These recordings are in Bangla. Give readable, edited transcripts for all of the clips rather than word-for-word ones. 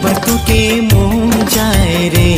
দেখিবার তোকে মন যায় রে।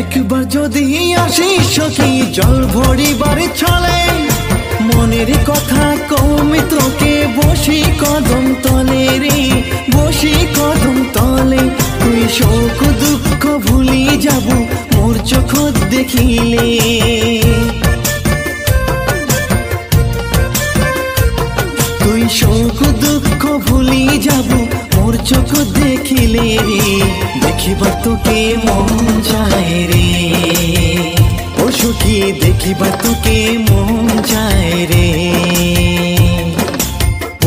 একবার যদি আসিস সখী জল ভরিবার ছলে, মনের কথা কমে তোকে বসি কদম তলে রে, বসি কদম তলে। তুই শোক দুঃখ ভুলি যাব মোর চোখ দেখিলে, তুই শোক দুঃখ ভুলি যাব মোর চোখ দেখিলে রে। দেখিবার তোকে মন যায় রে, ও সখী দেখিবার তোকে মন যায় রে।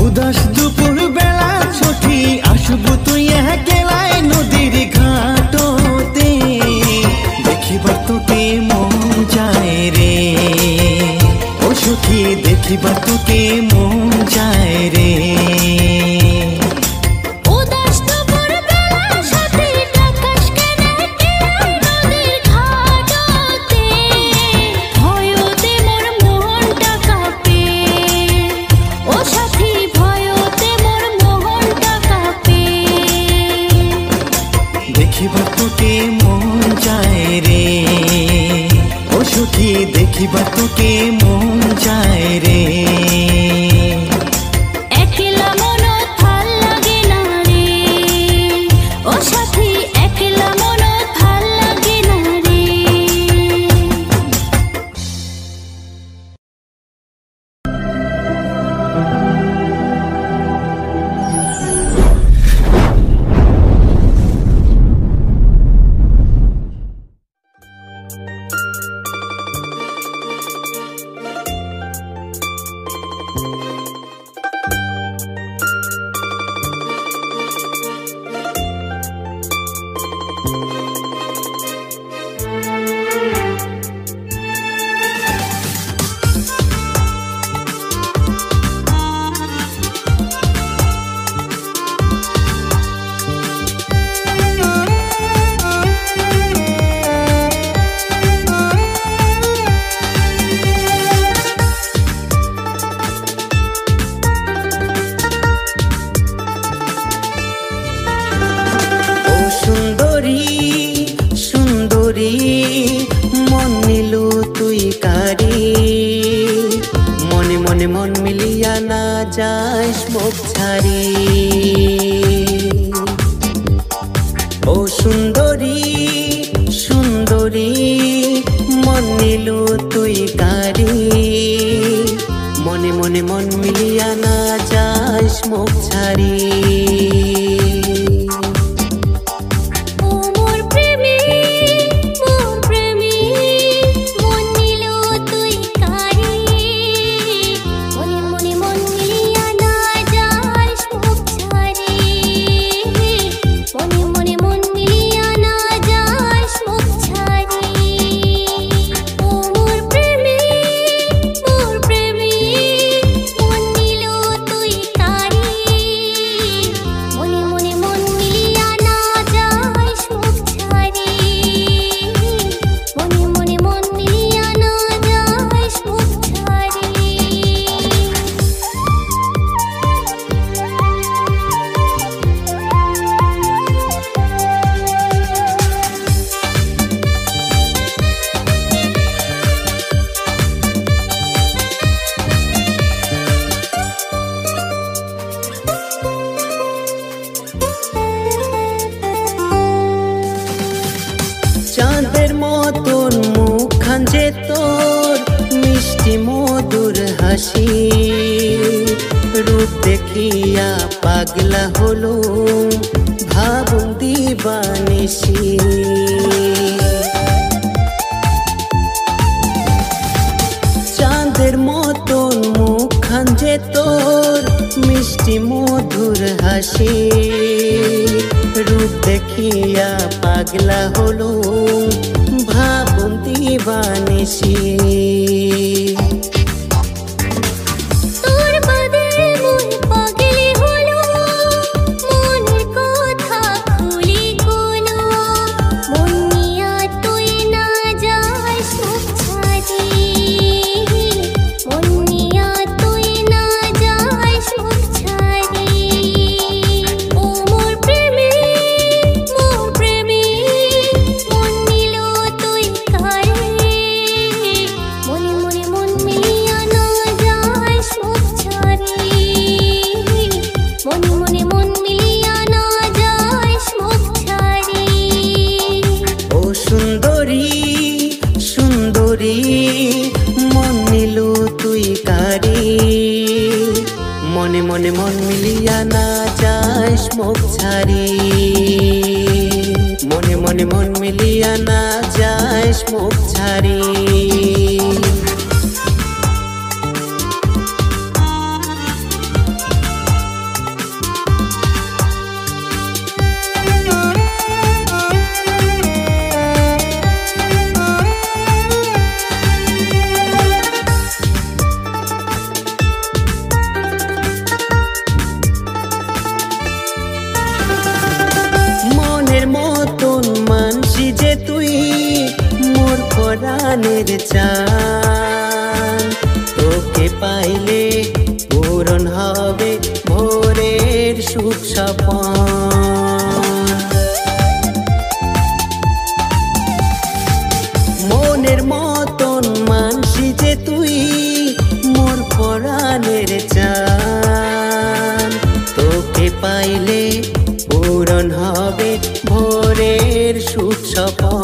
উদাস দুপুর বেলা সখী আসব তুই একলাই নদীর ঘাটতে, দেখিবার তোকে মন যায় রে, ও সখী দেখিবার তোকে মন যায় রে। দেখিবার তোকে মন যায় রে, ও সখী দেখিবার তোকে মন যায় রে। একলা মন ভাল লাগে না রে, ও সাথী একলা মন ভাল লাগে না রে। যাস মুখ ছাড়ি, ও সুন্দরী সুন্দরী মন নিলু তুই কারি, মনে মনে মন মিলিয়া না যাস মুখ ছাড়ি। প্রেমী যে তোর মিষ্টি মধুর হাসি, রূপ দেখিয়া পাগলা হলো ভাবুন দিবানিশি। চাঁদের মতন মুখখান যে তোর মিষ্টি মধুর হাসি, রূপ দেখিয়া পাগলা হলো ভাবুন দিবানিশি। মনে মনে মন মিলিয়া না যাস মুখ ছাড়ি, মনে মনে মন মিলিয়া না যাস মুখ ছাড়ি। মতন মানসি যে তুই মোর পরাণের চান, তোকে পাইলে পূরণ হবে ভোরের সুখ স্বপন। মনের মতন মানসি যে তুই মোর পরাণের চান, তোকে পাইলে পূরণ হবে ভোরের সুখ স্বপন।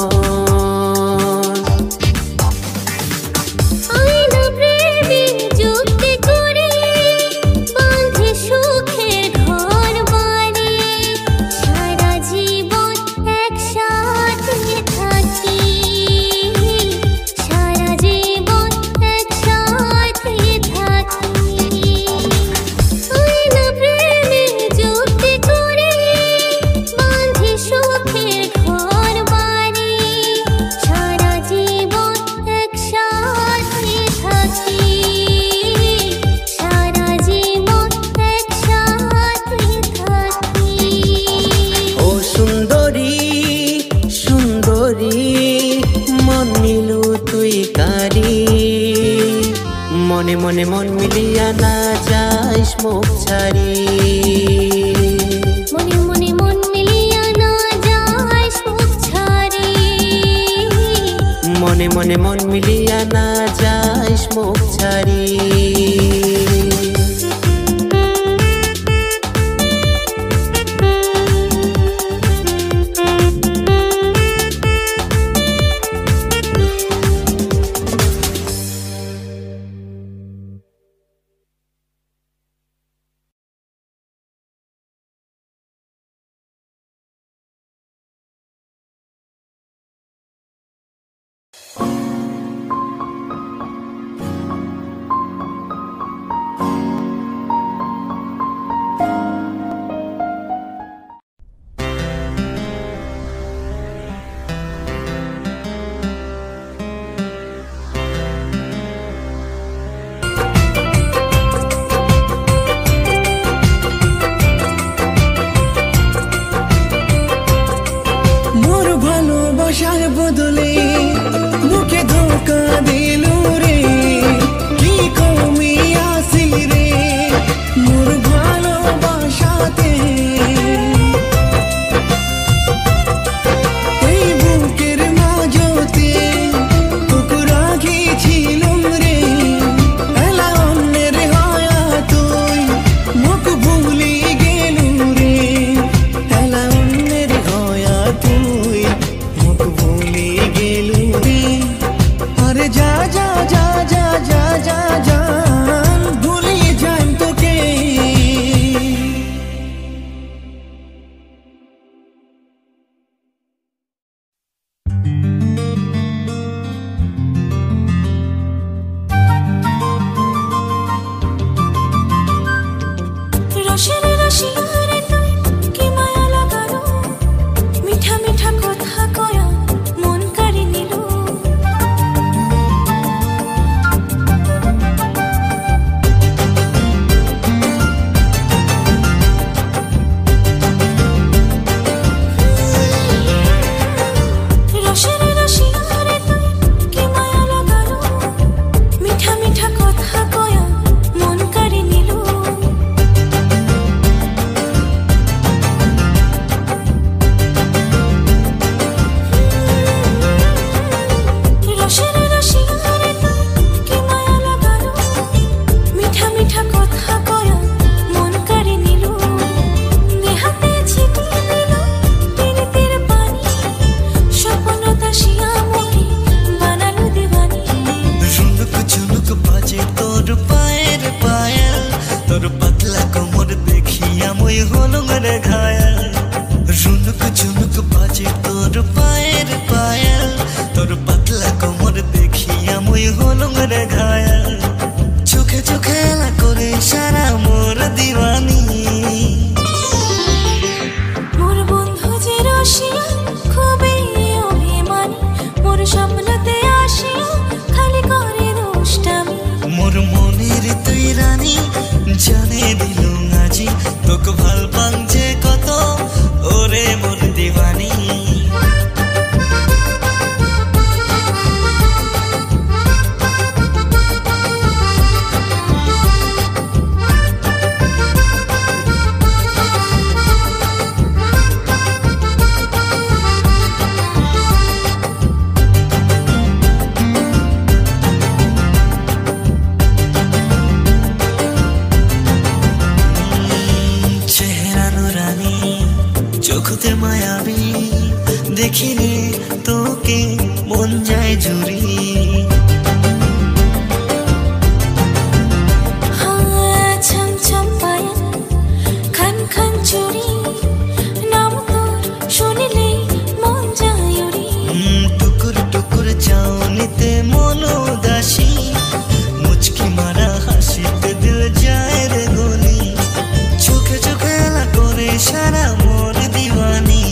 মনে মনে মন মিলিয়া না যাস মুখ ছাড়ি, মনে মনে মন মিলিয়া না যাস মুখ ছাড়ি, মনে মনে মন মিলিয়া না যাস মুখ ছাড়ি। ভালোবাসার বদলে মুখে ধোকা দিল রে, কি কমি আসিল রে মোর ভালোবাসাতে। এই বুকের মাঝতে তোকে রাখিছিলাম রে, এলা অন্যের হয়া তুই মুখ ভুলি গেলু রে, এলা অন্যের হয়া তুই মুখ ভুলি গেলু। যা যা যা যা যা যা জান ভুলিয়ে যান তোকে। রসের রসিয়া রে তুই কি মায়া লাগালো, মিঠা মিঠা কথা কয়া মন কাড়ি নিল। রসের রসিয়া রে তুই কি মায়া লাগালো, মিঠা মিঠা কথা কয়া মন কাড়ি নিল। রসের রসিয়া রে তুই কি মায়া লাগালো, মিঠা মিঠা কথা কয়া মন কাড়ি নিল। দেহাতে ছিটিয়ে দিল প্রীতির পানি, স্বপ্ন দাসিয়া মোকে বানালো দিওয়ানি। ঝুনুক ঝুনুক বাজে তোর পায়ের পায়েল, তোর পাতলা কোমর দেখিয়া মই হলুম রে ঘায়াল। ঝুনুক ঝুনুক বাজে তোর পায়ের পায়েল, তোর পাতলা কোমর দেখিয়া মই হলুম রে ঘায়াল। চোখে চোখে এলা করে সারা মোর দিওয়ানি। মোর বন্ধু যে রসিয়া খুবই অভিমানী, মোর স্বপ্নতে আসিয়া খালি করে দুষ্টামি। মোর মনের তুই রানী জানে দিলু আজি, তোকে ভাল পাং যে কত ওরে মোর দিওয়ানি। চেহারা নুরানি চোখতে মায়াবী, দেখিলে তোকে মন যায় জুড়ি। ছম ছম পায়েল খান খান চুড়ি, নাম তোর শুনিলেই মন যায় উড়ি। টুকুর টুকুর চাউনিতে মন উদাসী, মুচকি মারা হাসিতে দিল যায় রে গলি। চোখে চোখে এলা করে সারা মোর দিওয়ানি।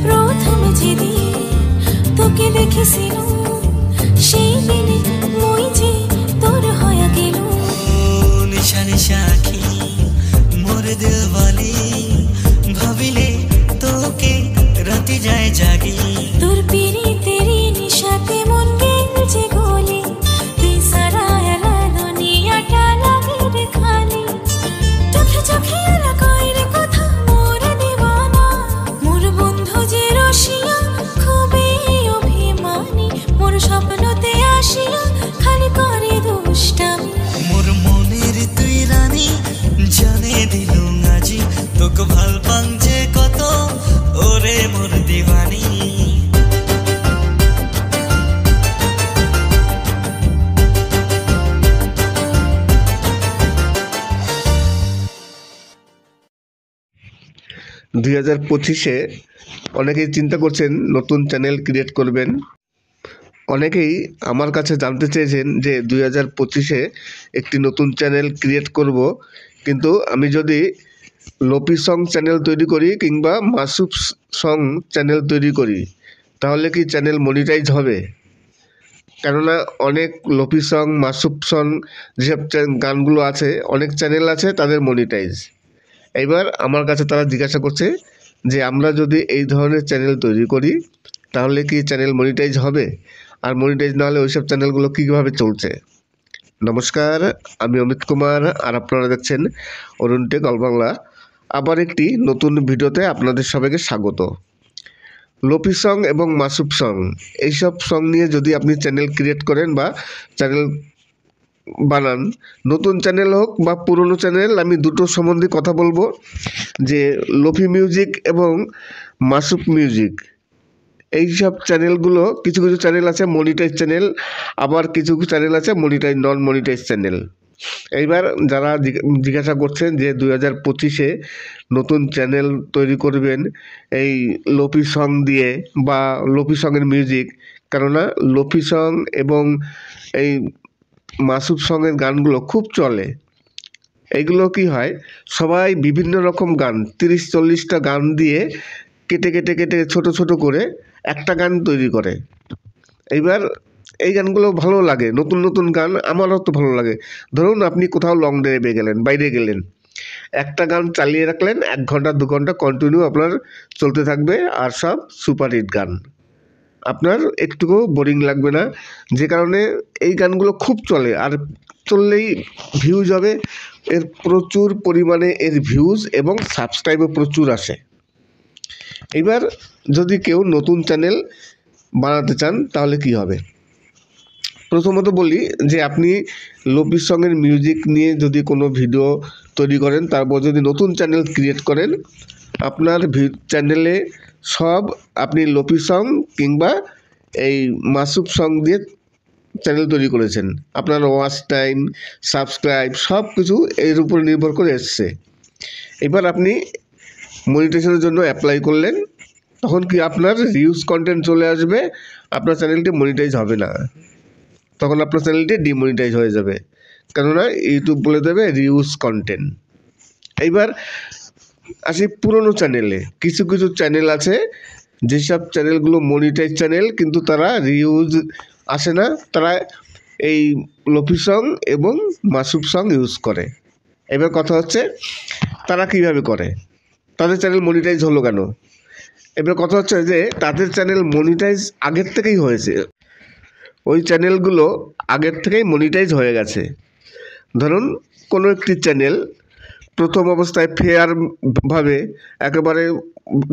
প্রথমে যেদিন তোকে দেখেছিলাম, সেই দিনে মই যে তোর হয়ে গেল। নিশা নিশা আখি মোর দিলওয়ালি, ভাবিলে তোকে রাতি যায় জাগি। তোর পিরিতেরি নিশাতে মন গেল যে গলি, তুই সারা এলা দুনিয়াটা লাগে রে খালি। চোখে চোখে এলা কইরে কথা মোর দিওয়ানা, মোর বন্ধু যে রসিয়া খুবই অভিমানী, মোর স্বপ্নতে আসিয়া খালি করে দুষ্টামি। মোর মনের তুই রানী জানে দিলু আজি, তোকে ভাল পাং যে কত ওরে মোর দিওয়ানি। 2025-এ অনেকেই চিন্তা করছেন নতুন চ্যানেল ক্রিয়েট করবেন। অনেকেই আমার কাছে জানতে চেয়েছেন যে 2025-এ একটি নতুন চ্যানেল ক্রিয়েট করব, কিন্তু আমি যদি লোপি সং চ্যানেল তৈরি করি কিংবা মাসুপ সং চ্যানেল তৈরি করি তাহলে কি চ্যানেল মনিটাইজ হবে? কেননা অনেক লোপি সং মাসুপ সং যেসব গানগুলো আছে অনেক চ্যানেল আছে তাদের মনিটাইজ। এবার আমার কাছে তারা জিজ্ঞাসা করছে যে আমরা যদি এই ধরনের চ্যানেল তৈরি করি তাহলে কি চ্যানেল মনিটাইজ হবে, আর মনিটাইজ না হলে ওইসব চ্যানেলগুলো কীভাবে চলছে। নমস্কার, আমি অমিত কুমার আর আপনারা দেখছেন অরুণ টেক অল বাংলা। আবার একটি নতুন ভিডিওতে আপনাদের সবাইকে স্বাগত। লোফি সং এবং মাসুব সং, এইসব সং নিয়ে যদি আপনি চ্যানেল ক্রিয়েট করেন বা চ্যানেল বানান, নতুন চ্যানেল হোক বা পুরনো চ্যানেল, আমি দুটো সম্বন্ধে কথা বলবো, যে লোফি মিউজিক এবং মাসুব মিউজিক, এইসব চ্যানেলগুলো কিছু কিছু চ্যানেল আছে মনিটাইজ চ্যানেল, আবার কিছু কিছু চ্যানেল আছে মনিটাইজ নন মনিটাইজ চ্যানেল। এইবার যারা জিজ্ঞাসা করছেন যে 2025-এ নতুন চ্যানেল তৈরি করবেন এই লোফি সং দিয়ে বা লোফি সঙের মিউজিক, কেননা লোফি সং এবং এই মাসুব সঙের গানগুলো খুব চলে। এইগুলো কি হয়, সবাই বিভিন্ন রকম গান 30-40টা গান দিয়ে কেটে কেটে কেটে ছোট ছোট করে একটা গান তৈরি করে। এইবার এই গানগুলো ভালো লাগে, নতুন নতুন গান, আমারও তো ভালো লাগে। ধরুন আপনি কোথাও লং ড্রাইভে গেলেন, বাইরে গেলেন, একটা গান চালিয়ে রাখলেন, 1 ঘন্টা 2 ঘন্টা কন্টিনিউ আপনার চলতে থাকবে, আর সব সুপারহিট গান, আপনার একটুকুও বোরিং লাগবে না। যে কারণে এই গানগুলো খুব চলে, আর চললেই ভিউজ হবে, এর প্রচুর পরিমাণে এর ভিউজ এবং সাবস্ক্রাইবও প্রচুর আসে। এবার যদি কেউ নতুন চ্যানেল বানাতে চান তাহলে কি হবে, প্রথমত বলি যে আপনি লোফি সঙের মিউজিক নিয়ে যদি কোনো ভিডিও তৈরি করেন, তারপর যদি নতুন চ্যানেল ক্রিয়েট করেন, আপনার চ্যানেলে সব আপনি লোফি সং কিংবা এই মাসুব সং দিয়ে চ্যানেল তৈরি করেছেন, আপনার ওয়াচ টাইম, সাবস্ক্রাইব সব কিছু এর উপর নির্ভর করে এসছে। এবার আপনি মনিটাইজেশনের জন্য অ্যাপ্লাই করলেন, তখন কি আপনার রিউজ কন্টেন্ট চলে আসবে, আপনার চ্যানেলটি মনিটাইজ হবে না, তখন আপনার চ্যানেলটি ডিমনিটাইজ হয়ে যাবে, কেননা ইউটিউব বলে দেবে রিউজ কন্টেন্ট। এইবার আসি পুরনো চ্যানেলে, কিছু কিছু চ্যানেল আছে যেসব চ্যানেলগুলো মনিটাইজ চ্যানেল, কিন্তু তারা রিউজ আসে না, তারা এই লোফি সং এবং মাসুব সং ইউজ করে। এবার কথা হচ্ছে তারা কীভাবে করে, তাদের চ্যানেল মনিটাইজ হলো কেন? এবার কথা হচ্ছে যে তাদের চ্যানেল মনিটাইজ আগের থেকেই হয়েছে, ওই চ্যানেলগুলো আগের থেকেই মনিটাইজ হয়ে গেছে। ধরুন কোনো একটি চ্যানেল প্রথম অবস্থায় ফেয়ারভাবে একেবারে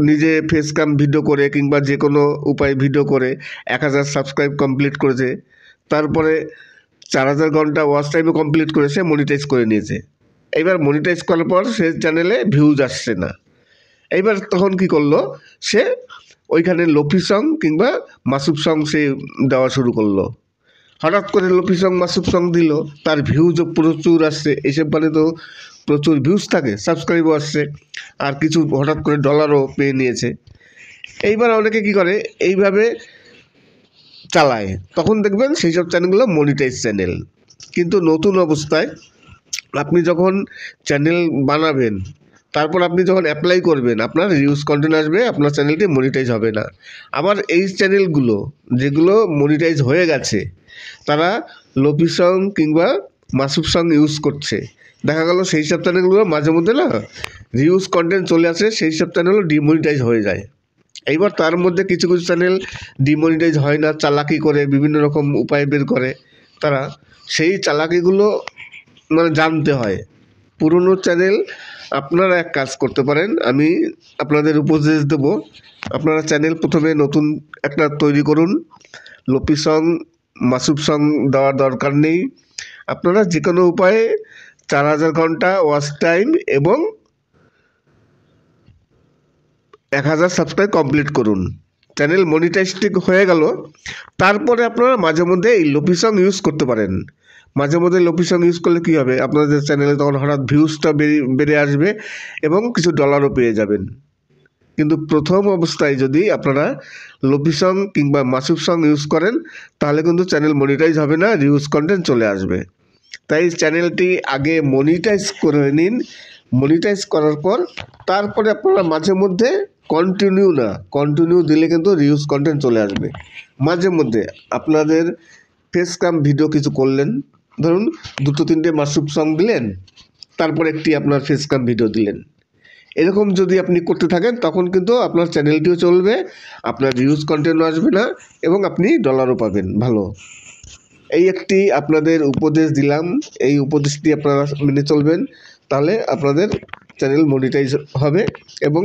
নিজে ফেস ক্যাম ভিডিও করে কিংবা যে কোনো উপায়ে ভিডিও করে 1000 সাবস্ক্রাইব কমপ্লিট করেছে, তারপরে 4000 ঘন্টা ওয়াচ টাইমও কমপ্লিট করে সে মনিটাইজ করে নিয়েছে। এইবার মনিটাইজ করার পর সে চ্যানেলে ভিউজ আসছে না, এইবার তখন কি করলো, সে ওইখানে লোফি সং কিংবা মাসুব সং সে দেওয়া শুরু করলো। হঠাৎ করে লোফি সং মাসুব সং দিল, তার ভিউজও প্রচুর আসছে, এইসব মানে তো প্রচুর ভিউজ থাকে, সাবস্ক্রাইবও আসছে, আর কিছু হঠাৎ করে ডলারও পেয়ে নিয়েছে। এইবার অনেকে কি করে, এইভাবে চালায়, তখন দেখবেন সেই সব চ্যানেলগুলো মনিটাইজ চ্যানেল। কিন্তু নতুন অবস্থায় আপনি যখন চ্যানেল বানাবেন, তারপর আপনি যখন অ্যাপ্লাই করবেন, আপনার রিউজ কন্টেন্ট আসবে, আপনার চ্যানেলটি মনিটাইজ হবে না। আবার এই চ্যানেলগুলো যেগুলো মনিটাইজ হয়ে গেছে, তারা লোফি সং কিংবা মাসুব সং ইউজ করছে, দেখা গেল সেই সব চ্যানেলগুলো মাঝে মধ্যে না রিউজ কন্টেন্ট চলে আসে, সেই সব চ্যানেলও ডিমনিটাইজ হয়ে যায়। এইবার তার মধ্যে কিছু কিছু চ্যানেল ডিমনিটাইজ হয় না, চালাকি করে বিভিন্ন রকম উপায় বের করে, তারা সেই চালাকিগুলো মানে জানতে হয়। পুরনো চ্যানেল আপনারা এক কাজ করতে পারেন, আমি আপনাদের উপদেশ দেব, আপনারা চ্যানেল প্রথমে নতুন একটা তৈরি করুন, লোফি সং মাসুব সং দেওয়ার দরকার নেই, আপনারা যে কোনো উপায়ে 4000 ঘন্টা ওয়াচ টাইম এবং 1000 সাবস্ক্রাইব কমপ্লিট করুন, চ্যানেল মনিটাইজড হয়ে গেল। তারপরে আপনারা মাঝে মধ্যে এই লোফি সং ইউজ করতে পারেন। মাঝে মধ্যে লোফি সং ইউজ করলে কী হবে, আপনাদের চ্যানেলে তখন হঠাৎ ভিউজটা বেড়ে আসবে এবং কিছু ডলারও পেয়ে যাবেন। কিন্তু প্রথম অবস্থায় যদি আপনারা লোফি সং কিংবা মাসুব সং ইউজ করেন, তাহলে কিন্তু চ্যানেল মনিটাইজ হবে না, রিউজ কন্টেন্ট চলে আসবে। তাই চ্যানেলটি আগে মনিটাইজ করে নিন, মনিটাইজ করার পর তারপরে আপনারা মাঝে মধ্যে কন্টিনিউ দিলে কিন্তু রিউজ কন্টেন্ট চলে আসবে। মাঝে মধ্যে আপনাদের ফেস ক্যাম ভিডিও কিছু করলেন, ধরুন 2-3টে মাসুব সং দিলেন, তারপর একটি আপনার ফেস ক্যাম ভিডিও দিলেন, এরকম যদি আপনি করতে থাকেন, তখন কিন্তু আপনার চ্যানেলটিও চলবে, আপনার রিউজ কন্টেন্টও আসবে না এবং আপনি ডলারও পাবেন ভালো। এই একটি আপনাদের উপদেশ দিলাম, এই উপদেশটি আপনারা মেনে চলবেন, তাহলে আপনাদের চ্যানেল মনিটাইজ হবে এবং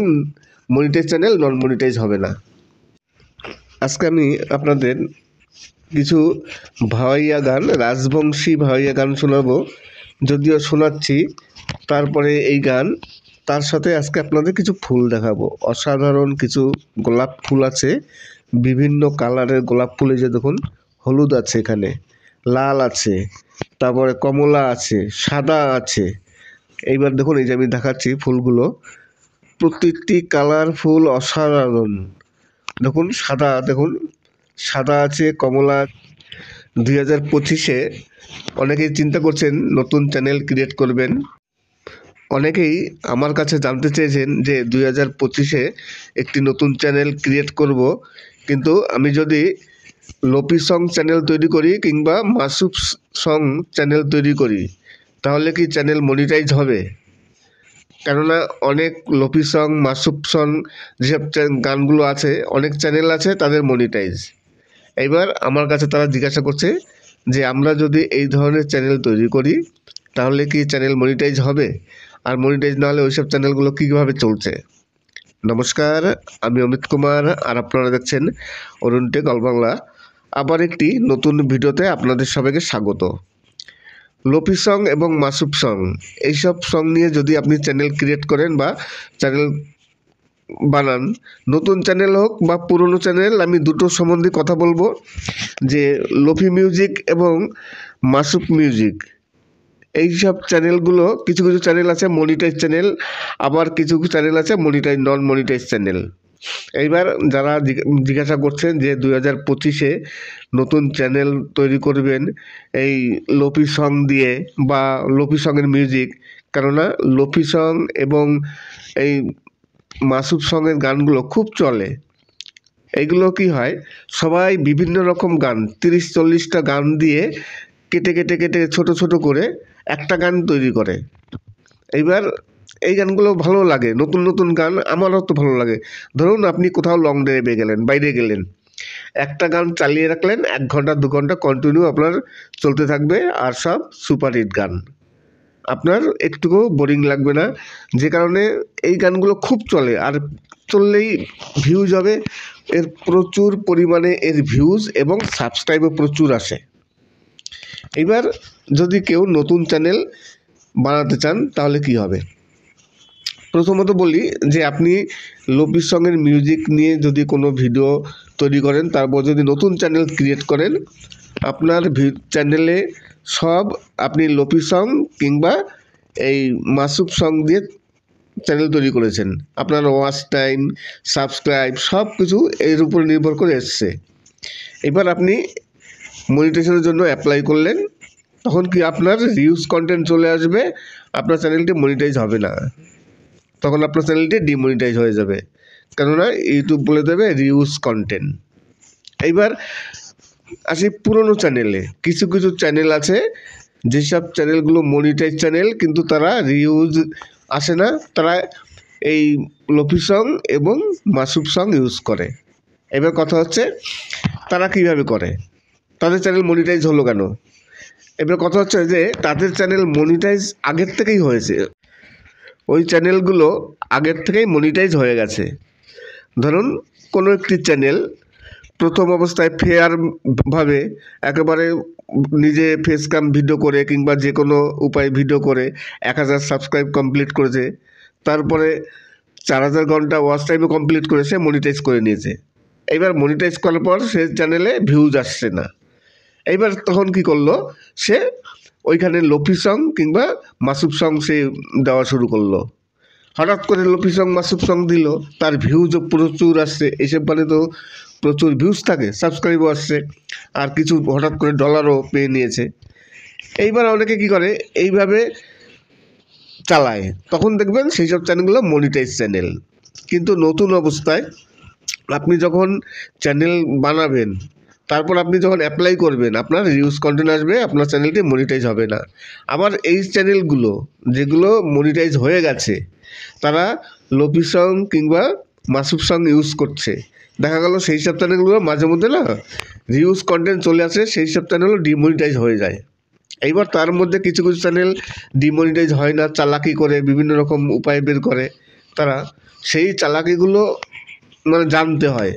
মনিটাইজ চ্যানেল নন মনিটাইজ হবে না। আজকে আমি আপনাদের কিছু ভাওয়াইয়া গান, রাজবংশী ভাওয়াইয়া গান শোনাবো। যদিও শোনাচ্ছি, তারপরে এই গান, তার সাথে আজকে আপনাদের কিছু ফুল দেখাবো। অসাধারণ কিছু গোলাপ ফুল আছে, বিভিন্ন কালারের গোলাপ ফুল। এই যে দেখুন, হলুদ আছে, এখানে লাল আছে, তারপরে কমলা আছে, সাদা আছে। এইবার দেখুন, এই যে আমি দেখাচ্ছি ফুলগুলো, প্রত্যেকটি কালার ফুল অসাধারণ। দেখুন সাদা, দেখুন সাদা আছে, কমলা। 2025-এ অনেকেই চিন্তা করছেন নতুন চ্যানেল ক্রিয়েট করবেন। অনেকেই আমার কাছে জানতে চেয়েছেন যে 2025-এ একটি নতুন চ্যানেল ক্রিয়েট করব, কিন্তু আমি যদি লোপি সং চ্যানেল তৈরি করি কিংবা মাসুব সং চ্যানেল তৈরি করি, তাহলে কি চ্যানেল মনিটাইজ হবে? কেননা অনেক লোপি সং, মাসুব সং যেসব গানগুলো আছে, অনেক চ্যানেল আছে তাদের মনিটাইজ। এইবার আমার কাছে তারা জিজ্ঞাসা করছে যে আমরা যদি এই ধরনের চ্যানেল তৈরি করি তাহলে কি চ্যানেল মনিটাইজ হবে? আর মনিটাইজ না হলে ওইসব চ্যানেলগুলো কীভাবে চলছে? নমস্কার, আমি অমিত কুমার, আর আপনারা দেখছেন অরুণ টেক অল বাংলা। আবার একটি নতুন ভিডিওতে আপনাদের সবাইকে স্বাগত। লোপি সং এবং মাসুব সং, এইসব সং নিয়ে যদি আপনি চ্যানেল ক্রিয়েট করেন বা চ্যানেল বানান, নতুন চ্যানেল হোক বা পুরনো চ্যানেল, আমি দুটো সম্বন্ধে কথা বলবো। যে লোফি মিউজিক এবং মাসুব মিউজিক, এইসব চ্যানেলগুলো, কিছু কিছু চ্যানেল আছে মনিটাইজ চ্যানেল, আবার কিছু কিছু চ্যানেল আছে মনিটাইজ, নন মনিটাইজ চ্যানেল। এইবার যারা জিজ্ঞাসা করছেন যে 2025-এ নতুন চ্যানেল তৈরি করবেন এই লোপি সং দিয়ে বা লোপি সঙের মিউজিক, কেননা লোপি সং এবং এই মাসুব সঙের গানগুলো খুব চলে। এইগুলো কি হয়, সবাই বিভিন্ন রকম গান 30-40টা গান দিয়ে কেটে কেটে কেটে ছোট ছোট করে একটা গান তৈরি করে। এইবার এই গানগুলো ভালো লাগে, নতুন নতুন গান, আমারও তো ভালো লাগে। ধরুন আপনি কোথাও লং ড্রাইভে গেলেন, বাইরে গেলেন, একটা গান চালিয়ে রাখলেন, 1 ঘন্টা 2 ঘন্টা কন্টিনিউ আপনার চলতে থাকবে, আর সব সুপারহিট গান, আপনার একটুকু বোরিং লাগবে না। যে কারণে এই গানগুলো খুব চলে, আর চললেই ভিউজ হবে, এর প্রচুর পরিমাণে এর ভিউজ এবং সাবস্ক্রাইবও প্রচুর আসে। এবার যদি কেউ নতুন চ্যানেল বানাতে চান তাহলে কি হবে? প্রথমত বলি যে আপনি লোপি সঙের মিউজিক নিয়ে যদি কোনো ভিডিও তৈরি করেন, তারপর যদি নতুন চ্যানেল ক্রিয়েট করেন, আপনার চ্যানেলে সব আপনি লোপি সং কিংবা এই মাসুব সং দিয়ে চ্যানেল তৈরি করেছেন, আপনার ওয়াচ টাইম, সাবস্ক্রাইব সব কিছু এর উপর নির্ভর করে এসছে। এবার আপনি মনিটাইজেশনের জন্য অ্যাপ্লাই করলেন, তখন কি আপনার রিউজ কন্টেন্ট চলে আসবে, আপনার চ্যানেলটি মনিটাইজ হবে না, তখন আপনার চ্যানেলটি ডিমনিটাইজ হয়ে যাবে, কেননা ইউটিউব বলে দেবে রিউজ কন্টেন্ট। এইবার আসি পুরনো চ্যানেলে। কিছু কিছু চ্যানেল আছে যেসব চ্যানেলগুলো মনিটাইজ চ্যানেল, কিন্তু তারা রিউজ আসে না, তারা এই লোপি সং এবং মাসুব সং ইউজ করে। এবার কথা হচ্ছে তারা কীভাবে করে, তাদের চ্যানেল মনিটাইজ হলো কেন? এবার কথা হচ্ছে যে তাদের চ্যানেল মনিটাইজ আগের থেকেই হয়েছে, ওই চ্যানেলগুলো আগের থেকেই মনিটাইজ হয়ে গেছে। ধরুন কোনো একটি চ্যানেল প্রথম অবস্থায় ফেয়ারভাবে একেবারে নিজে ফেস ক্যাম ভিডিও করে কিংবা যে কোনো উপায়ে ভিডিও করে 1000 সাবস্ক্রাইব কমপ্লিট করেছে, তারপরে 4000 ঘন্টা ওয়াচ টাইমও কমপ্লিট করে সে মনিটাইজ করে নিয়েছে। এইবার মনিটাইজ করার পর সে চ্যানেলে ভিউজ আসছে না। এইবার তখন কি করলো, সে ওইখানে লোপি সং কিংবা মাসুব সং সে দেওয়া শুরু করলো। হঠাৎ করে লোপি সং মাসুব সং দিল, তার ভিউজও প্রচুর আসছে, এইসব মানে তো প্রচুর ভিউজ থাকে, সাবস্ক্রাইবও আসছে, আর কিছু হঠাৎ করে ডলারও পেয়ে নিয়েছে। এইবার অনেকে কি করে, এইভাবে চালায়, তখন দেখবেন সেই সব চ্যানেলগুলো মনিটাইজ চ্যানেল। কিন্তু নতুন অবস্থায় আপনি যখন চ্যানেল বানাবেন, তারপর আপনি যখন অ্যাপ্লাই করবেন, আপনার রিউজ কন্টেন্ট আসবে, আপনার চ্যানেলটি মনিটাইজ হবে না। আবার এই চ্যানেলগুলো যেগুলো মনিটাইজ হয়ে গেছে, তারা লোপি সং কিংবা মাসুব সং ইউজ করছে, দেখা গেল সেই সব চ্যানেলগুলো মাঝে মধ্যে না রিউজ কন্টেন্ট চলে আসে, সেই সব চ্যানেলও ডিমনিটাইজ হয়ে যায়। এইবার তার মধ্যে কিছু কিছু চ্যানেল ডিমনিটাইজ হয় না, চালাকি করে বিভিন্ন রকম উপায় বের করে, তারা সেই চালাকিগুলো মানে জানতে হয়,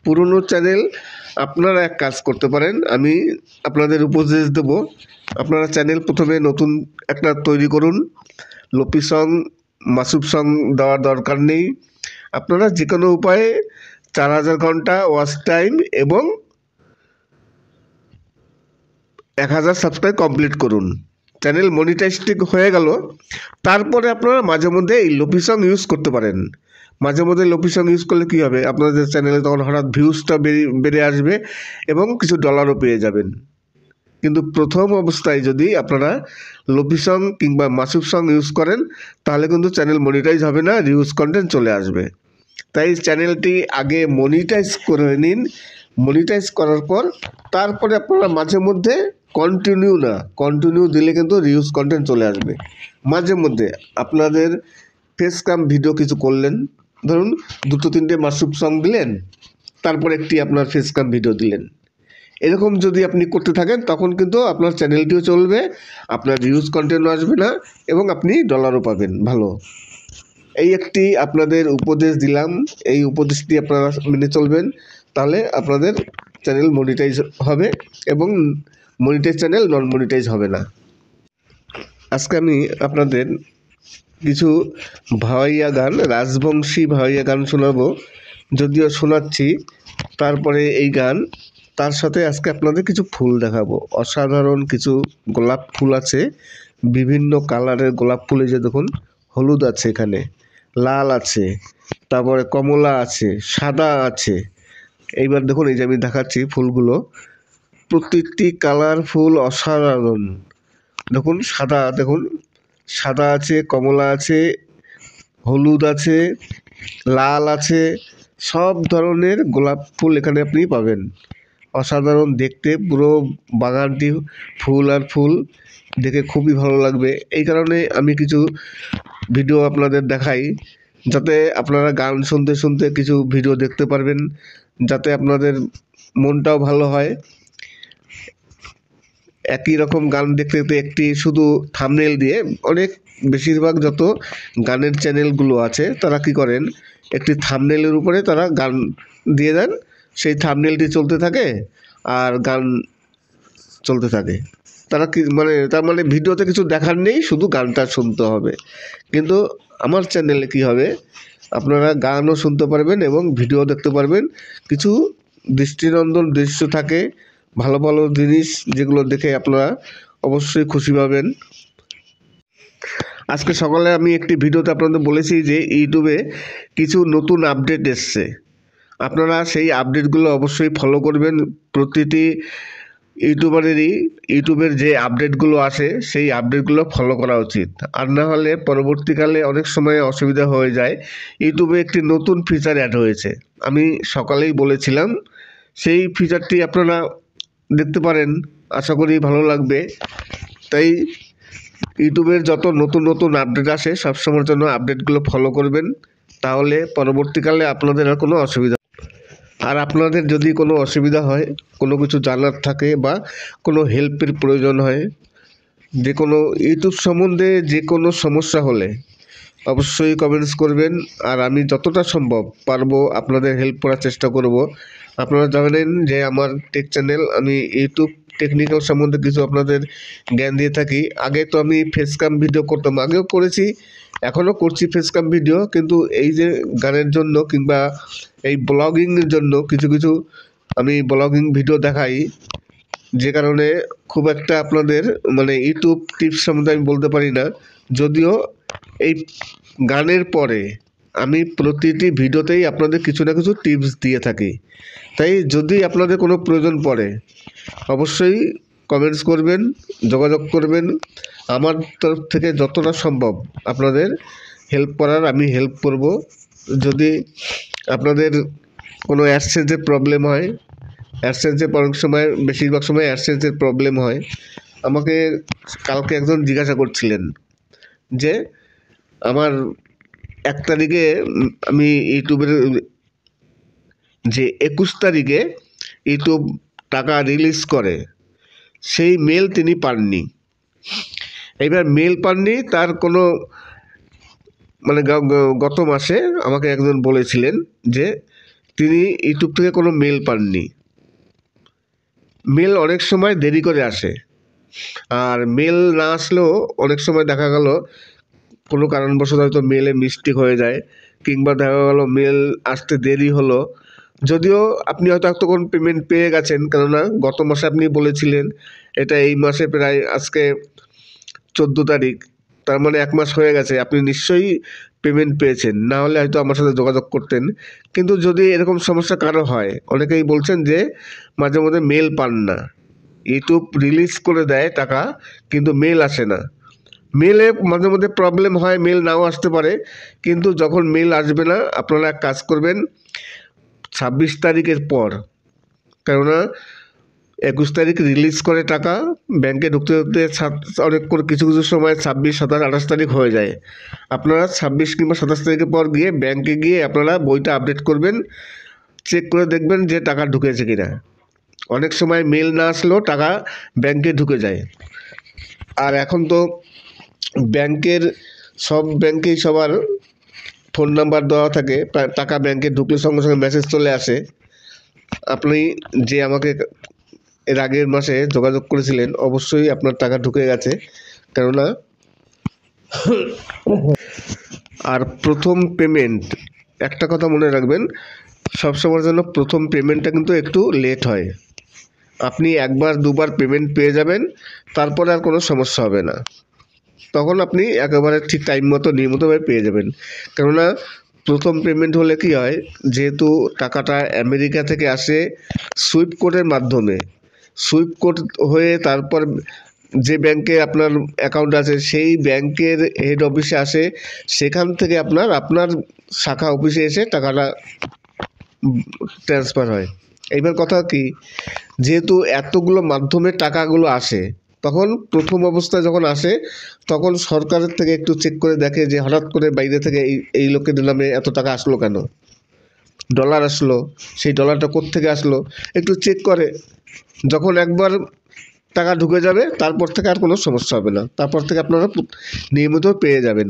পুরনো চ্যানেল আপনারা এক কাজ করতে পারেন, আমি আপনাদের উপদেশ দেব। আপনারা চ্যানেল প্রথমে নতুন একটা তৈরি করুন। লোপি সং, মাসুব সং দেওয়ার দরকার নেই। আপনারা যে কোনো উপায়ে 4000 ঘন্টা ওয়াচ টাইম এবং 1000 সাবস্ক্রাইব কমপ্লিট করুন। চ্যানেল মনিটাইজড হয়ে গেল, তারপরে আপনারা মাঝে মধ্যে এই লোপি সং ইউজ করতে পারেন। মাঝে মধ্যে লোপি সং ইউজ করলে কী হবে, আপনাদের চ্যানেলে তখন হঠাৎ ভিউজটা বেড়ে আসবে এবং কিছু ডলারও পেয়ে যাবেন। কিন্তু প্রথম অবস্থায় যদি আপনারা লোপি সং কিংবা মাসুব সং ইউজ করেন, তাহলে কিন্তু চ্যানেল মনিটাইজ হবে না, রিউজ কন্টেন্ট চলে আসবে। তাই চ্যানেলটি আগে মনিটাইজ করে নিন। মনিটাইজ করার পর তারপরে আপনারা মাঝে মধ্যে কন্টিনিউ দিলে কিন্তু রিউজ কন্টেন্ট চলে আসবে। মাঝে মধ্যে আপনাদের ফেস ক্যাম ভিডিও কিছু করলেন, ধরুন 2-3টে মাসুব সং দিলেন, তারপর একটি আপনার ফেস ক্যাম ভিডিও দিলেন। এরকম যদি আপনি করতে থাকেন তখন কিন্তু আপনার চ্যানেলটিও চলবে, আপনার রিউজ কন্টেন্টও আসবে না এবং আপনি ডলারও পাবেন ভালো। এই একটি আপনাদের উপদেশ দিলাম, এই উপদেশটি আপনারা মেনে চলবেন, তাহলে আপনাদের চ্যানেল মনিটাইজ হবে এবং মনিটাইজ চ্যানেল নন মনিটাইজ হবে না। আজকে আমি আপনাদের কিছু ভাওয়াইয়া গান, রাজবংশী ভাওয়াইয়া গান শোনাবো। যদিও শোনাচ্ছি, তারপরে এই গান, তার সাথে আজকে আপনাদের কিছু ফুল দেখাবো। অসাধারণ কিছু গোলাপ ফুল আছে, বিভিন্ন কালারের গোলাপ ফুল। এই যে দেখুন, হলুদ আছে, এখানে লাল আছে, তারপরে কমলা আছে, সাদা আছে। এইবার দেখুন, এই যে আমি দেখাচ্ছি ফুলগুলো, প্রত্যেকটি কালার ফুল অসাধারণ। দেখুন সাদা আছে, কমলা আছে, হলুদ আছে, লাল আছে, সব ধরনের গোলাপ ফুল এখানে আপনি পাবেন। অসাধারণ দেখতে, পুরো বাগানটি ফুল আর ফুল, দেখে খুবই ভালো লাগবে। এই কারণে আমি কিছু ভিডিও আপনাদের দেখাই, যাতে আপনারা গান শুনতে শুনতে কিছু ভিডিও দেখতে পারবেন, যাতে আপনাদের মনটাও ভালো হয়। একই রকম গান দেখতে দেখতে একটি শুধু থাম্বনেল দিয়ে, বেশিরভাগ যত গানের চ্যানেলগুলো আছে তারা কি করেন, একটি থাম্বনেলের উপরে তারা গান দিয়ে দেন, সেই থাম্বনেলটি চলতে থাকে আর গান চলতে থাকে। তারা কি তার মানে ভিডিওতে কিছু দেখার নেই, শুধু গানটা শুনতে হবে। কিন্তু আমার চ্যানেলে কি হবে, আপনারা গানও শুনতে পারবেন এবং ভিডিও দেখতে পারবেন। কিছু দৃষ্টিনন্দন দৃশ্য থাকে, ভালো ভালো জিনিস, যেগুলো দেখে আপনারা অবশ্যই খুশি পাবেন। আজকে সকালে আমি একটি ভিডিওতে আপনাদের বলেছি যে ইউটিউবে কিছু নতুন আপডেট এসছে। আপনারা সেই আপডেটগুলো অবশ্যই ফলো করবেন। প্রতিটি ইউটিউবের যে আপডেটগুলো আসে সেই আপডেটগুলো ফলো করা উচিত, আর না হলে পরবর্তীকালে অনেক সময় অসুবিধা হয়ে যায়। ইউটিউবে একটি নতুন ফিচার অ্যাড হয়েছে, আমি সকালেই বলেছিলাম। সেই ফিচারটি আপনারা দেখতে পারেন, আশা করি ভালো লাগবে। তাই ইউটিউবের যত নতুন নতুন আপডেট আসে সবসময়ের জন্য আপডেটগুলো ফলো করবেন, তাহলে পরবর্তীকালে আপনাদের আর কোনো অসুবিধা। আর আপনাদের যদি কোনো অসুবিধা হয়, কোনো কিছু জানার থাকে বা কোনো হেল্পের প্রয়োজন হয়, যে কোনো ইউটিউব সম্বন্ধে যে কোনো সমস্যা হলে অবশ্যই কমেন্টস করবেন, আর আমি যতটা সম্ভব পারবো আপনাদের হেল্প করার চেষ্টা করব। আপনারা জানেন যে আমার টেক চ্যানেল, আমি ইউটিউব টেকনিক্যাল সম্বন্ধে কিছু আপনাদের জ্ঞান দিয়ে থাকি। আগে তো আমি ফেস ক্যাম ভিডিও করতাম, আগেও করেছি, এখনও করছি ফেস ক্যাম ভিডিও, কিন্তু এই যে গানের জন্য কিংবা এই ব্লগিংয়ের জন্য কিছু কিছু আমি ব্লগিং ভিডিও দেখাই, যে কারণে খুব একটা আপনাদের ইউটিউব টিপস সম্বন্ধে আমি বলতে পারি না। যদিও এই গানের পরে আমি প্রতিটি ভিডিওতেই আপনাদের কিছু না কিছু টিপস দিয়ে থাকি। তাই যদি আপনাদের কোনো প্রয়োজন পড়ে অবশ্যই কমেন্টস করবেন, যোগাযোগ করবেন। আমার তরফ থেকে যতটা সম্ভব আপনাদের হেল্প করার আমি হেল্প করব। যদি আপনাদের কোনো অ্যাডসেন্সের প্রবলেম হয়, অনেক সময়, বেশিরভাগ সময় অ্যাডসেন্সের প্রবলেম হয়। আমাকে কালকে একজন জিজ্ঞাসা করছিলেন যে আমার 1 তারিখে আমি ইউটিউবের যে 21 তারিখে ইউটিউব টাকা রিলিজ করে, সেই মেল তিনি পাননি। এইবার মেল পাননি, তার কোনো গত মাসে আমাকে একজন বলেছিলেন যে তিনি ইউটিউব থেকে কোনো মেল পাননি। মেল অনেক সময় দেরি করে আসে, আর মেল না আসলেও অনেক সময় দেখা গেল কোনো কারণবশত হয়তো মেলে মিস্টেক হয়ে যায়, কিংবা দেখা গেল মেল আসতে দেরি হলো। যদিও আপনি হয়তো তখন পেমেন্ট পেয়ে গেছেন, কেননা গত মাসে আপনি বলেছিলেন, এটা এই মাসে প্রায় আজকে 14 তারিখ, তার মানে 1 মাস হয়ে গেছে, আপনি নিশ্চয়ই পেমেন্ট পেয়েছেন, না হলে হয়তো আমার সাথে যোগাযোগ করতেন। কিন্তু যদি এরকম সমস্যা কারো হয়, অনেকেই বলছেন যে মাঝে মধ্যে মেল পান না, ইউটিউব রিলিজ করে দেয় টাকা কিন্তু মেল আসে না। মেলে মাঝে মধ্যে প্রবলেম হয়, মেল নাও আসতে পারে, কিন্তু যখন মেল আসবে না আপনারা এক কাজ করবেন 26 তারিখের পর, কেননা 21 তারিখ রিলিজ করে টাকা, ব্যাংকে ঢুকতে ঢুকতে অনেক করে কিছু কিছু সময় 26, 27, 28 তারিখ হয়ে যায়। আপনারা 26 কিংবা 27 তারিখের পর গিয়ে ব্যাংকে গিয়ে আপনারা বইটা আপডেট করবেন, চেক করে দেখবেন যে টাকা ঢুকেছে কিনা। অনেক সময় মেল না আসলেও টাকা ব্যাংকে ঢুকে যায়। আর এখন তো ব্যাংকের সব ব্যাংকেই সবার ফোন নাম্বার দেওয়া থাকে, টাকা ব্যাংকে ঢুকলে সঙ্গে সঙ্গে মেসেজ চলে আসে। আপনি যে আমাকে এর আগের মাসে যোগাযোগ করেছিলেন, অবশ্যই আপনার টাকা ঢুকে গেছে, কেননা আর প্রথম পেমেন্ট, একটা কথা মনে রাখবেন, সবসময়ের জন্য প্রথম পেমেন্টটা কিন্তু একটু লেট হয়। আপনি 1বার 2বার পেমেন্ট পেয়ে যাবেন, তারপরে আর কোনো সমস্যা হবে না, তখন আপনি একেবারে ঠিক টাইম মতো নিয়মিতভাবে পেয়ে যাবেন। কেননা প্রথম পেমেন্ট হলে কি হয়, যেহেতু টাকাটা আমেরিকা থেকে আসে সুইফট কোডের মাধ্যমে, সুইফট কোড হয়ে তারপর যে ব্যাংকে আপনার অ্যাকাউন্ট আছে সেই ব্যাংকের হেড অফিসে আসে, সেখান থেকে আপনার শাখা অফিসে এসে টাকাটা ট্রান্সফার হয়। এইবার কথা কি, যেহেতু এতগুলো মাধ্যমে টাকাগুলো আসে, তখন প্রথম অবস্থায় যখন আসে তখন সরকারের থেকে একটু চেক করে দেখে যে হঠাৎ করে বাইরে থেকে এই লোকের নামে এত টাকা আসলো কেন, ডলার আসলো, সেই ডলারটা কোত্থেকে আসলো একটু চেক করে। যখন একবার টাকা ঢুকে যাবে তারপর থেকে আর কোনো সমস্যা হবে না, তারপর থেকে আপনারা নিয়মিত পেয়ে যাবেন।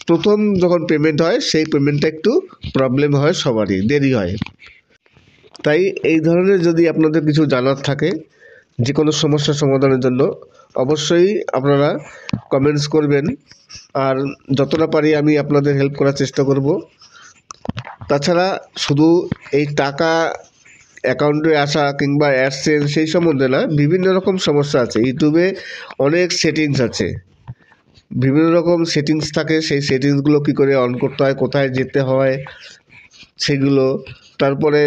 প্রথম যখন পেমেন্ট হয় সেই পেমেন্টটা একটু প্রবলেম হয়, সবারই দেরি হয়। তাই এই ধরনের যদি আপনাদের কিছু জানার থাকে, যে কোনো সমস্যার সমাধানের জন্য অবশ্যই আপনারা কমেন্টস করবেন, আর যতটা পারি আমি আপনাদের হেল্প করার চেষ্টা করব। তাছাড়া শুধু এই টাকা অ্যাকাউন্টে আসা কিংবা অ্যাডসেন্স সেই সম্বন্ধে না, বিভিন্ন রকম সমস্যা আছে। ইউটিউবে অনেক সেটিংস আছে, বিভিন্ন রকম সেটিংস থাকে, সেই সেটিংসগুলো কী করে অন করতে হয়, কোথায় যেতে হয় সেগুলো। তারপরে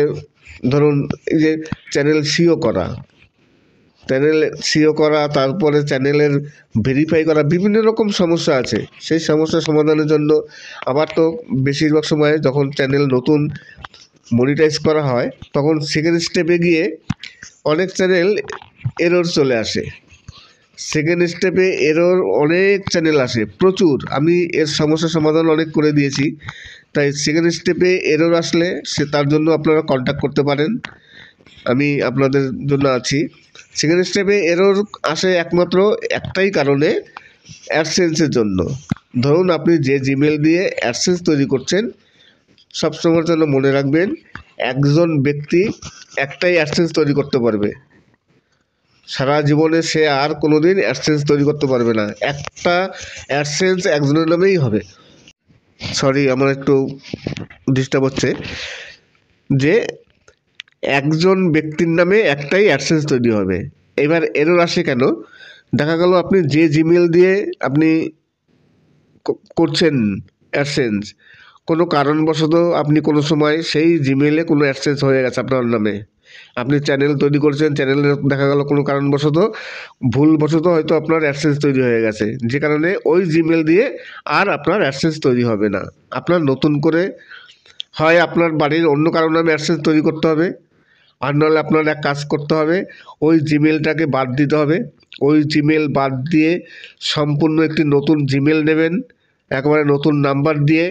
ধরুন এই যে চ্যানেল সিও করা, তারপরে চ্যানেলের ভেরিফাই করা, বিভিন্ন রকম সমস্যা আছে। সেই সমস্যার সমাধানের জন্য আবার তো বেশিরভাগ সময় যখন চ্যানেল নতুন মনিটাইজ করা হয়, তখন সেকেন্ড স্টেপে গিয়ে অনেক চ্যানেল এরর চলে আসে। সেকেন্ড স্টেপে এরর অনেক চ্যানেল আসে, প্রচুর। আমি এর সমস্যার সমাধান অনেক করে দিয়েছি। তাই সেকেন্ড স্টেপে এরর আসলে তার জন্য আপনারা কন্ট্যাক্ট করতে পারেন, আমি আপনাদের জন্য আছি। সেকেন্ড স্টেপে এরর আসে একমাত্র একটাই কারণে, অ্যাডসেন্সের জন্য। ধরুন আপনি যে জিমেল দিয়ে অ্যাডসেন্স তৈরি করছেন, সবসময়ের জন্য মনে রাখবেন একজন ব্যক্তি একটাই অ্যাডসেন্স তৈরি করতে পারবে, সারা জীবনে সে আর কোনো দিন অ্যাডসেন্স তৈরি করতে পারবে না। একটা অ্যাডসেন্স একজনের নামেই হবে। সরি, আমার একটু ডিস্টার্ব হচ্ছে, যে একজন ব্যক্তির নামে একটাই অ্যাডসেন্স তৈরি হবে। এবার এরর আসে কেন, দেখা গেল আপনি যে জিমেল দিয়ে আপনি করছেন অ্যাডসেন্স, কোনো কারণবশত আপনি কোনো সময় সেই জিমেলে কোনো অ্যাডসেন্স হয়ে গেছে আপনার নামে, আপনি চ্যানেল তৈরি করছেন, চ্যানেলে দেখা গেল কোনো কারণবশত ভুলবশত হয়তো আপনার অ্যাডসেন্স তৈরি হয়ে গেছে, যে কারণে ওই জিমেল দিয়ে আর আপনার অ্যাডসেন্স তৈরি হবে না। আপনার নতুন করে হয় আপনার বাড়ির অন্য কারো নামে অ্যাডসেন্স তৈরি করতে হবে, আর নাহলে আপনার এক কাজ করতে হবে, ওই জিমেলটাকে বাদ দিতে হবে। ওই জিমেল বাদ দিয়ে সম্পূর্ণ একটি নতুন জিমেল নেবেন, একেবারে নতুন নাম্বার দিয়ে,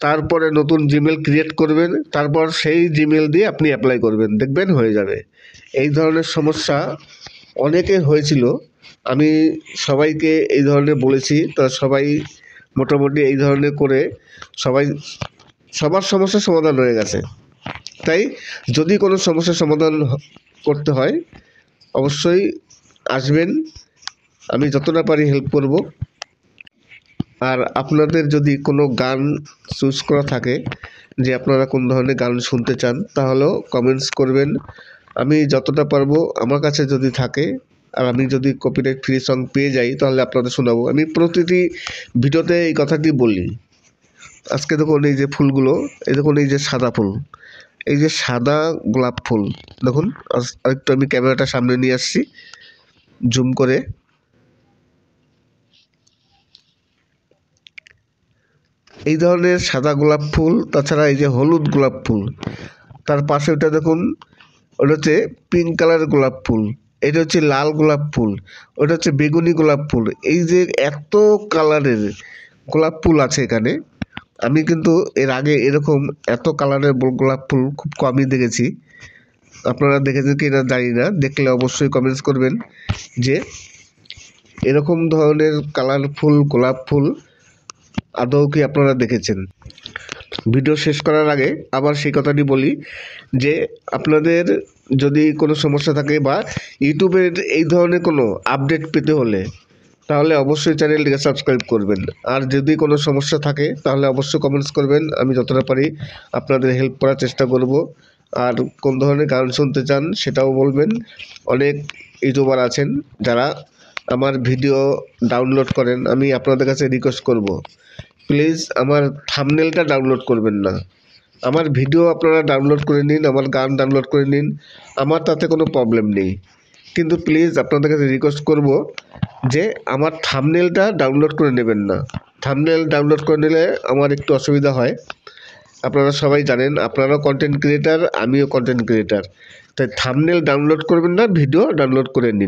তারপরে নতুন জিমেল ক্রিয়েট করবেন, তারপর সেই জিমেল দিয়ে আপনি অ্যাপ্লাই করবেন, দেখবেন হয়ে যাবে। এই ধরনের সমস্যা অনেকের হয়েছিল, আমি সবাইকে এই ধরনের বলেছি, তা সবাই মোটামুটি এই ধরনের করে সবার সমস্যার সমাধান হয়ে গেছে। তাই যদি কোনো সমস্যার সমাধান করতে হয় অবশ্যই আসবেন, আমি যতটা পারি হেল্প করব। আর আপনাদের যদি কোনো গান চুজ করা থাকে যে আপনারা কোন ধরনের গান শুনতে চান, তাহলেও কমেন্টস করবেন। আমি যতটা পারবো আমার কাছে যদি থাকে, আর আমি যদি কপিরাইট ফ্রি সং পেয়ে যাই তাহলে আপনাদের শোনাবো। আমি প্রতিটি ভিডিওতে এই কথাটি বলি। আজকে দেখুন এই যে ফুলগুলো, এই দেখুন এই যে সাদা ফুল, এই যে সাদা গোলাপ ফুল দেখুন। আরেকটু আমি ক্যামেরাটা সামনে নিয়ে আসছি জুম করে। এই ধরনের সাদা গোলাপ ফুল, তাছাড়া এই যে হলুদ গোলাপ ফুল, তার পাশে ওটা দেখুন, ওটা হচ্ছে পিঙ্ক কালারের গোলাপ ফুল, এটা হচ্ছে লাল গোলাপ ফুল, ওটা হচ্ছে বেগুনি গোলাপ ফুল। এই যে এত কালারের গোলাপ ফুল আছে এখানে, আমি কিন্তু এর আগে এরকম এত কালারের গোলাপ ফুল খুব কমই দেখেছি। আপনারা দেখেছেন কি না জানি না, দেখলে অবশ্যই কমেন্টস করবেন যে এরকম ধরনের কালারফুল গোলাপ ফুল আদৌ কি আপনারা দেখেছেন। ভিডিও শেষ করার আগে আবার সেই কথাটি বলি যে আপনাদের যদি কোনো সমস্যা থাকে বা ইউটিউবের এই ধরনের কোনো আপডেট পেতে হলে তাহলে অবশ্যই চ্যানেলটিকে সাবস্ক্রাইব করবেন। আর যদি কোনো সমস্যা থাকে তাহলে অবশ্যই কমেন্টস করবেন, আমি যতটা পারি আপনাদের হেল্প করার চেষ্টা করব। আর কোন ধরনের গান শুনতে চান সেটাও বলবেন। অনেক ইউটিউবার আছেন যারা আমার ভিডিও ডাউনলোড করেন, আমি আপনাদের কাছে রিকোয়েস্ট করব প্লিজ আমার থাম্বনেলটা ডাউনলোড করবেন না। আমার ভিডিও আপনারা ডাউনলোড করে নিন, আমার গান ডাউনলোড করে নিন, আমার তাতে কোনো প্রবলেম নেই, কিন্তু প্লিজ আপনাদের কাছে রিকোয়েস্ট করব যে আমার থাম্বনেলটা ডাউনলোড করে নেবেন না। থাম্বনেল ডাউনলোড করে নিলে আমার একটু অসুবিধা হয়। আপনারা সবাই জানেন, আপনারাও কন্টেন্ট ক্রিয়েটার, আমিও কন্টেন্ট ক্রিয়েটার, তাই থাম্বনেল ডাউনলোড করবেন না, ভিডিও ডাউনলোড করে নিন।